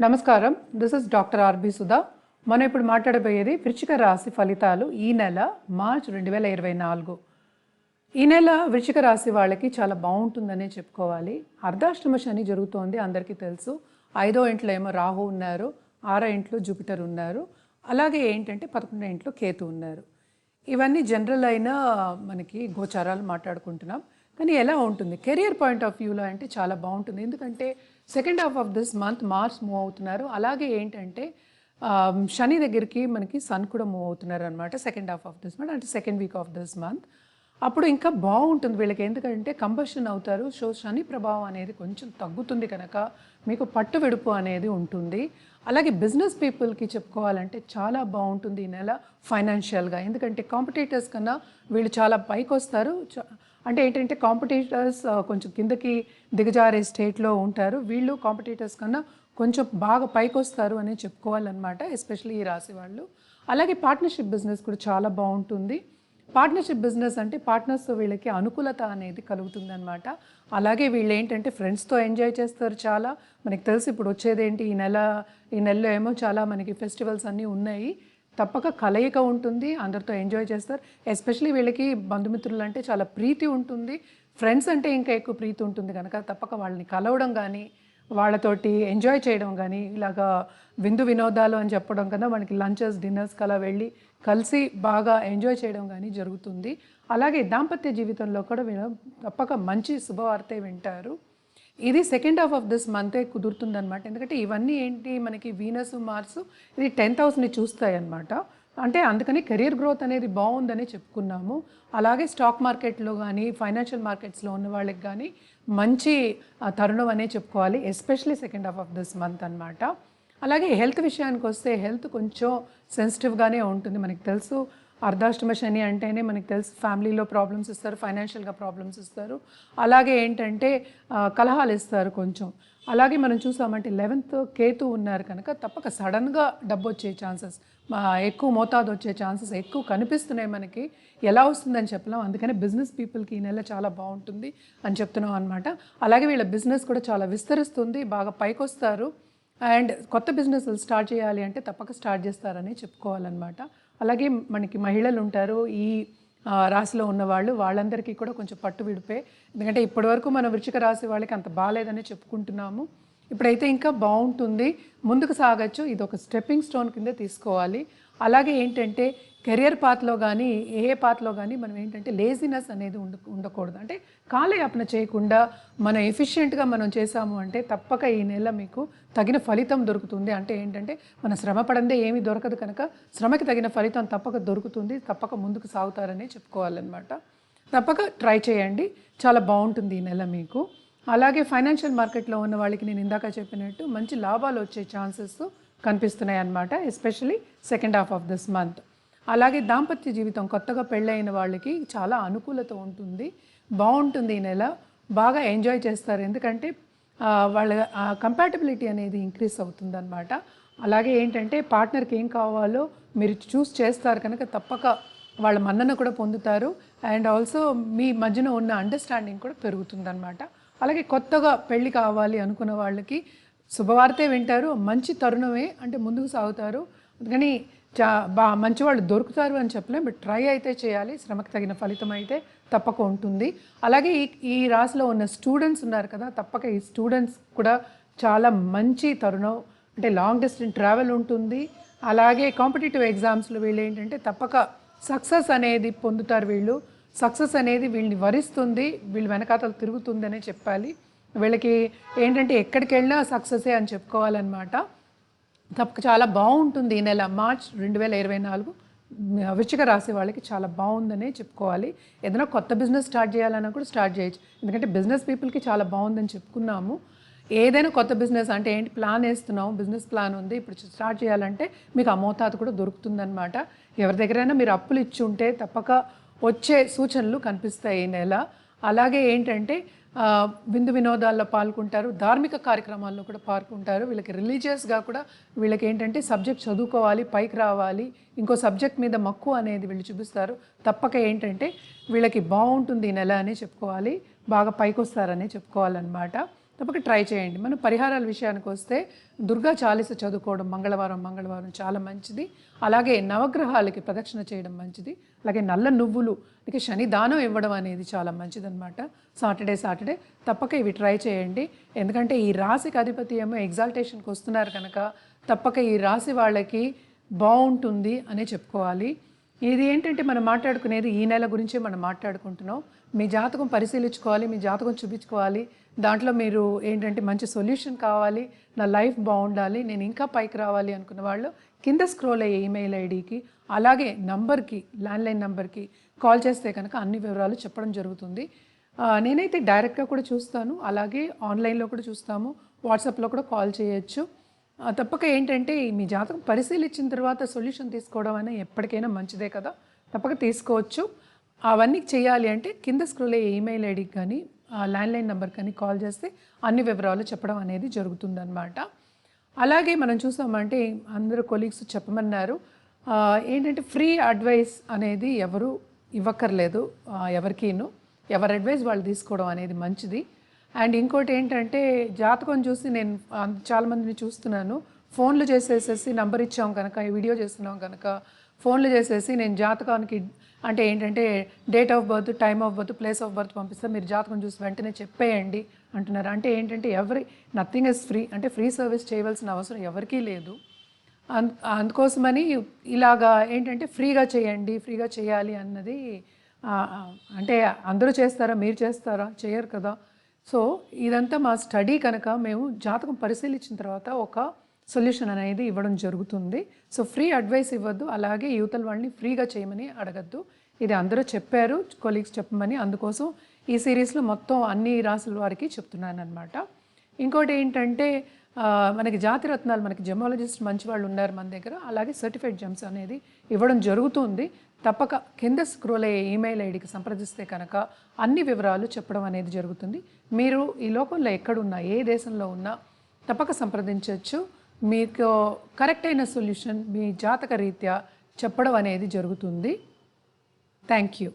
నమస్కారం. This is doctor R B Sudha. మనం ఇప్పుడు మాట్లాడబోయేది వృశ్చిక రాశి ఫలితాలు ఈ నెల మార్చ్ 2024. ఈ నెల వృశ్చిక రాశి వాళ్ళకి చాలా బాగుంటుందనే చెప్పుకోవాలి. అర్ధాష్టమ శని జరుగుతోంది, అందరికీ తెలుసు. 5వ ఇంట్లో ఏమో రాహు ఉన్నారు, 6వ ఇంట్లో జూపిటర్ ఉన్నారు, అలాగే ఏంటంటే 11వ ఇంట్లో కేతు ఉన్నారు. ఇవన్నీ జనరల్ అయిన మనకి గోచారాలు మాట్లాడుకుంటున్నాం. కానీ ఎలా ఉంటుంది కెరియర్ పాయింట్ ఆఫ్ వ్యూలో అంటే చాలా బాగుంటుంది. ఎందుకంటే second half of this month Mars move అవుతున్నారు. అలాగే ఏంటంటే శని దగ్గరికి మనకి సన్ కూడా మూవ్ అవుతున్నారు అనమాట. Second half of this month అంటే second week of this month. అప్పుడు ఇంకా బాగుంటుంది వీళ్ళకి, ఎందుకంటే కంబషన్ అవుతారు. సో శని ప్రభావం అనేది కొంచెం తగ్గుతుంది కనుక మీకు పట్టు విడుపు అనేది ఉంటుంది. అలాగే బిజినెస్ పీపుల్కి చెప్పుకోవాలంటే చాలా బాగుంటుంది ఈ నెల ఫైనాన్షియల్గా. ఎందుకంటే కాంపిటీటర్స్ కన్నా వీళ్ళు చాలా పైకి వస్తారు. అంటే ఏంటంటే కాంపిటీటర్స్ కొంచెం కిందకి దిగజారే స్టేట్లో ఉంటారు, వీళ్ళు కాంపిటీటర్స్ కన్నా కొంచెం బాగా పైకి వస్తారు అని చెప్పుకోవాలన్నమాట, ఎస్పెషల్లీ ఈ రాశి వాళ్ళు. అలాగే పార్ట్నర్షిప్ బిజినెస్ కూడా చాలా బాగుంటుంది. పార్ట్నర్షిప్ బిజినెస్ అంటే పార్ట్నర్స్తో వీళ్ళకి అనుకూలత అనేది కలుగుతుంది అనమాట. అలాగే వీళ్ళు ఏంటంటే ఫ్రెండ్స్తో ఎంజాయ్ చేస్తారు చాలా. మనకి తెలిసి ఇప్పుడు వచ్చేదేంటి ఈ నెలలో ఏమో చాలా మనకి ఫెస్టివల్స్ అన్నీ ఉన్నాయి. తప్పక కలయిక ఉంటుంది, అందరితో ఎంజాయ్ చేస్తారు. ఎస్పెషలీ వీళ్ళకి బంధుమిత్రులు అంటే చాలా ప్రీతి ఉంటుంది, ఫ్రెండ్స్ అంటే ఇంకా ఎక్కువ ప్రీతి ఉంటుంది కనుక తప్పక వాళ్ళని కలవడం కానీ వాళ్ళతోటి ఎంజాయ్ చేయడం కానీ, ఇలాగా విందు వినోదాలు అని చెప్పడం కన్నా మనకి లంచెస్ డిన్నర్స్కి అలా వెళ్ళి కలిసి బాగా ఎంజాయ్ చేయడం కానీ జరుగుతుంది. అలాగే దాంపత్య జీవితంలో కూడా వీళ్ళు తప్పక మంచి శుభవార్తే వింటారు. ఇది సెకండ్ హాఫ్ ఆఫ్ దిస్ మంతే కుదురుతుందనమాట. ఎందుకంటే ఇవన్నీ ఏంటి మనకి వీనస్ మార్స్ ఇది 10th హౌస్ని చూస్తాయి అన్నమాట. అంటే అందుకని కెరీర్ గ్రోత్ అనేది బాగుందని చెప్పుకున్నాము. అలాగే స్టాక్ మార్కెట్లో కానీ ఫైనాన్షియల్ మార్కెట్స్లో ఉన్న వాళ్ళకి కానీ మంచి తరుణం అనే చెప్పుకోవాలి, especially second half of this month అనమాట. అలాగే హెల్త్ విషయానికి వస్తే హెల్త్ కొంచెం సెన్సిటివ్గానే ఉంటుంది. మనకి తెలుసు అర్ధాష్టమ శని అంటేనే మనకి తెలుసు ఫ్యామిలీలో ప్రాబ్లమ్స్ ఇస్తారు, ఫైనాన్షియల్గా ప్రాబ్లమ్స్ ఇస్తారు, అలాగే ఏంటంటే కలహాలు ఇస్తారు కొంచెం. అలాగే మనం చూసామంటే 11th కేతు ఉన్నారు కనుక తప్పక సడన్గా డబ్బు వచ్చే ఛాన్సెస్, ఎక్కువ మోతాదు వచ్చే ఛాన్సెస్ ఎక్కువ కనిపిస్తున్నాయి మనకి. ఎలా వస్తుందని చెప్పలేం. అందుకని బిజినెస్ పీపుల్కి ఈ నెల చాలా బాగుంటుంది అని చెప్తున్నాం అనమాట. అలాగే వీళ్ళ బిజినెస్ కూడా చాలా విస్తరిస్తుంది, బాగా పైకి వస్తారు. అండ్ కొత్త బిజినెస్లు స్టార్ట్ చేయాలి అంటే తప్పక స్టార్ట్ చేస్తారని చెప్పుకోవాలన్నమాట. అలాగే మనకి మహిళలు ఉంటారు ఈ రాశిలో ఉన్నవాళ్ళు, వాళ్ళందరికీ కూడా కొంచెం పట్టు విడిపే. ఎందుకంటే ఇప్పటివరకు మనం వృశ్చిక రాశి వాళ్ళకి అంత బాగాలేదని చెప్పుకుంటున్నాము, ఇప్పుడైతే ఇంకా బాగుంటుంది, ముందుకు సాగచ్చు. ఇది ఒక స్టెప్పింగ్ స్టోన్ కింద తీసుకోవాలి. అలాగే ఏంటంటే కెరియర్ పాత్లో కానీ ఏ పాత్లో కానీ మనం ఏంటంటే లేజినెస్ అనేది ఉండకూడదు. అంటే కాలయాపన చేయకుండా మనం ఎఫిషియెంట్గా మనం చేసాము అంటే తప్పక ఈ నెల మీకు తగిన ఫలితం దొరుకుతుంది. అంటే ఏంటంటే మన శ్రమ పడందే ఏమీ దొరకదు కనుక శ్రమకి తగిన ఫలితం తప్పక దొరుకుతుంది, తప్పక ముందుకు సాగుతారని చెప్పుకోవాలన్నమాట. తప్పక ట్రై చేయండి, చాలా బాగుంటుంది ఈ నెల మీకు. అలాగే ఫైనాన్షియల్ మార్కెట్లో ఉన్న వాళ్ళకి నేను ఇందాక చెప్పినట్టు మంచి లాభాలు వచ్చే ఛాన్సెస్ కనిపిస్తున్నాయి అన్నమాట, especially second half of this month. అలాగే దాంపత్య జీవితం కొత్తగా పెళ్ళైన వాళ్ళకి చాలా అనుకూలత ఉంటుంది, బాగుంటుంది ఈ నెల, బాగా ఎంజాయ్ చేస్తారు. ఎందుకంటే వాళ్ళ కంపాటబిలిటీ అనేది ఇంక్రీజ్ అవుతుందన్నమాట. అలాగే ఏంటంటే పార్ట్నర్కి ఏం కావాలో మీరు చూస్ చేస్తారు కనుక తప్పక వాళ్ళ మన్నన కూడా పొందుతారు. అండ్ ఆల్సో మీ మధ్యన ఉన్న అండర్స్టాండింగ్ కూడా పెరుగుతుందన్నమాట. అలాగే కొత్తగా పెళ్ళి కావాలి అనుకున్న వాళ్ళకి శుభవార్తే వింటారు, మంచి తరుణమే, అంటే ముందుకు సాగుతారు. అందుకని మంచి వాళ్ళు దొరుకుతారు అని చెప్పలేం, బట్ ట్రై అయితే చేయాలి, శ్రమకు తగిన ఫలితం అయితే తప్పక ఉంటుంది. అలాగే ఈ రాశిలో ఉన్న స్టూడెంట్స్ ఉన్నారు కదా, తప్పక ఈ స్టూడెంట్స్ కూడా చాలా మంచి తరుణం. అంటే లాంగ్ డిస్టెన్స్ ట్రావెల్ ఉంటుంది. అలాగే కాంపిటేటివ్ ఎగ్జామ్స్లో వీళ్ళు ఏంటంటే తప్పక సక్సెస్ అనేది పొందుతారు. వీళ్ళు సక్సెస్ అనేది వీళ్ళని వరిస్తుంది, వీళ్ళు వెనకాతలు తిరుగుతుందనే చెప్పాలి. వీళ్ళకి ఏంటంటే ఎక్కడికి వెళ్ళినా సక్సెసే అని చెప్పుకోవాలన్నమాట. తప్పక చాలా బాగుంటుంది ఈ నెల మార్చ్ 2024 వృశ్చిక రాశి వాళ్ళకి చాలా బాగుందనే చెప్పుకోవాలి. ఏదైనా కొత్త బిజినెస్ స్టార్ట్ చేయాలన్నా కూడా స్టార్ట్ చేయొచ్చు, ఎందుకంటే బిజినెస్ పీపుల్కి చాలా బాగుందని చెప్పుకున్నాము. ఏదైనా కొత్త బిజినెస్ అంటే ఏంటి, ప్లాన్ వేస్తున్నాం, బిజినెస్ ప్లాన్ ఉంది, ఇప్పుడు స్టార్ట్ చేయాలంటే మీకు ఆ మోతాదు కూడా దొరుకుతుందన్నమాట. ఎవరి దగ్గరైనా మీరు అప్పులు ఇచ్చి ఉంటే తప్పక వచ్చే సూచనలు కనిపిస్తాయి ఈ నెల. అలాగే ఏంటంటే విందు వినోదాల్లో పాల్గొంటారు, ధార్మిక కార్యక్రమాల్లో కూడా పాల్గొంటారు. వీళ్ళకి రిలీజియస్గా కూడా వీళ్ళకి ఏంటంటే సబ్జెక్ట్ చదువుకోవాలి, పైకి రావాలి, ఇంకో సబ్జెక్ట్ మీద మక్కువ అనేది వీళ్ళు చూపిస్తారు. తప్పక ఏంటంటే వీళ్ళకి బాగుంటుంది ఈ నెల అని చెప్పుకోవాలి, బాగా పైకి వస్తారని చెప్పుకోవాలన్నమాట. తప్పక ట్రై చేయండి. మనం పరిహారాల విషయానికి వస్తే దుర్గా చాలీస చదువుకోవడం మంగళవారం చాలా మంచిది. అలాగే నవగ్రహాలకి ప్రదక్షిణ చేయడం మంచిది. అలాగే నల్ల నువ్వులు ఇక శని దానం ఇవ్వడం అనేది చాలా మంచిదన్నమాట. సాటర్డే తప్పక ఇవి ట్రై చేయండి. ఎందుకంటే ఈ రాశికి అధిపతి ఏమో ఎగ్జాల్టేషన్కి వస్తున్నారు కనుక తప్పక ఈ రాశి వాళ్ళకి బాగుంటుంది అనే చెప్పుకోవాలి. ఇది ఏంటంటే మనం మాట్లాడుకునేది ఈ నెల గురించి మనం మాట్లాడుకుంటున్నాం. మీ జాతకం పరిశీలించుకోవాలి, మీ జాతకం చూపించుకోవాలి. దాంట్లో మీరు ఏంటంటే మంచి సొల్యూషన్ కావాలి, నా లైఫ్ బాగుండాలి, నేను ఇంకా పైకి రావాలి అనుకున్న వాళ్ళు కింద స్క్రోల్ అయ్యే ఈమెయిల్ ఐడికి అలాగే నంబర్కి, ల్యాండ్లైన్ నెంబర్కి కాల్ చేస్తే కనుక అన్ని వివరాలు చెప్పడం జరుగుతుంది. నేనైతే డైరెక్ట్గా కూడా చూస్తాను, అలాగే ఆన్లైన్లో కూడా చూస్తాము, వాట్సాప్లో కూడా కాల్ చేయొచ్చు. తప్పక ఏంటంటే మీ జాతకం పరిశీలించిన తర్వాత సొల్యూషన్ తీసుకోవడం అనేది ఎప్పటికైనా మంచిదే కదా, తప్పక తీసుకోవచ్చు. అవన్నీ చేయాలి అంటే కింద స్క్రోల్ అయ్యే ఈమెయిల్ ఐడికి కానీ ల్యాండ్లైన్ నెంబర్ కానీ కాల్ చేస్తే అన్ని వివరాలు చెప్పడం అనేది జరుగుతుందన్నమాట. అలాగే మనం చూసామంటే అందరూ కొలీగ్స్ చెప్పమన్నారు, ఏంటంటే ఫ్రీ అడ్వైస్ అనేది ఎవరు ఇవ్వక్కర్లేదు, ఎవరికీను ఎవరి అడ్వైస్ వాళ్ళు తీసుకోవడం అనేది మంచిది. అండ్ ఇంకోటి ఏంటంటే జాతకం చూసి నేను చాలామందిని చూస్తున్నాను, ఫోన్లు చేసేసేసి నంబర్ ఇచ్చాం కనుక ఈ వీడియో చేస్తున్నాం కనుక ఫోన్లు చేసేసి నేను జాతకానికి అంటే ఏంటంటే date of birth, time of birth, place of birth పంపిస్తే మీరు జాతకం చూసి వెంటనే చెప్పేయండి అంటున్నారు. అంటే ఏంటంటే నథింగ్ ఇస్ ఫ్రీ, అంటే ఫ్రీ సర్వీస్ చేయవలసిన అవసరం ఎవరికీ లేదు. అందుకోసమని ఇలాగా ఏంటంటే ఫ్రీగా చేయండి, ఫ్రీగా చేయాలి అన్నది అంటే అందరూ చేస్తారా, మీరు చేస్తారా, చేయరు కదా. సో ఇదంతా మా స్టడీ కనుక మేము జాతకం పరిశీలించిన తర్వాత ఒక సొల్యూషన్ అనేది ఇవ్వడం జరుగుతుంది. సో ఫ్రీ అడ్వైస్ ఇవ్వద్దు, అలాగే యువతల వాళ్ళని ఫ్రీగా చేయమని అడగద్దు. ఇది అందరూ చెప్పారు, కొలీగ్స్ చెప్పమని, అందుకోసం ఈ సిరీస్లో మొత్తం అన్ని రాసుల వారికి చెప్తున్నాను అనమాట. ఇంకోటి ఏంటంటే మనకి జాతిరత్నాలు, మనకి జెమాలజిస్ట్ మంచి వాళ్ళు ఉన్నారు మన దగ్గర, అలాగే సర్టిఫైడ్ జెమ్స్ అనేది ఇవ్వడం జరుగుతుంది. తప్పక కింద స్క్రోల్ అయ్యే ఈమెయిల్ ఐడికి సంప్రదిస్తే కనుక అన్ని వివరాలు చెప్పడం అనేది జరుగుతుంది. మీరు ఈ లోకంలో ఎక్కడున్నా, ఏ దేశంలో ఉన్నా తప్పక సంప్రదించవచ్చు. మీకు కరెక్ట్ అయిన సొల్యూషన్ మీ జాతక రీత్యా చెప్పడం అనేది జరుగుతుంది. Thank you.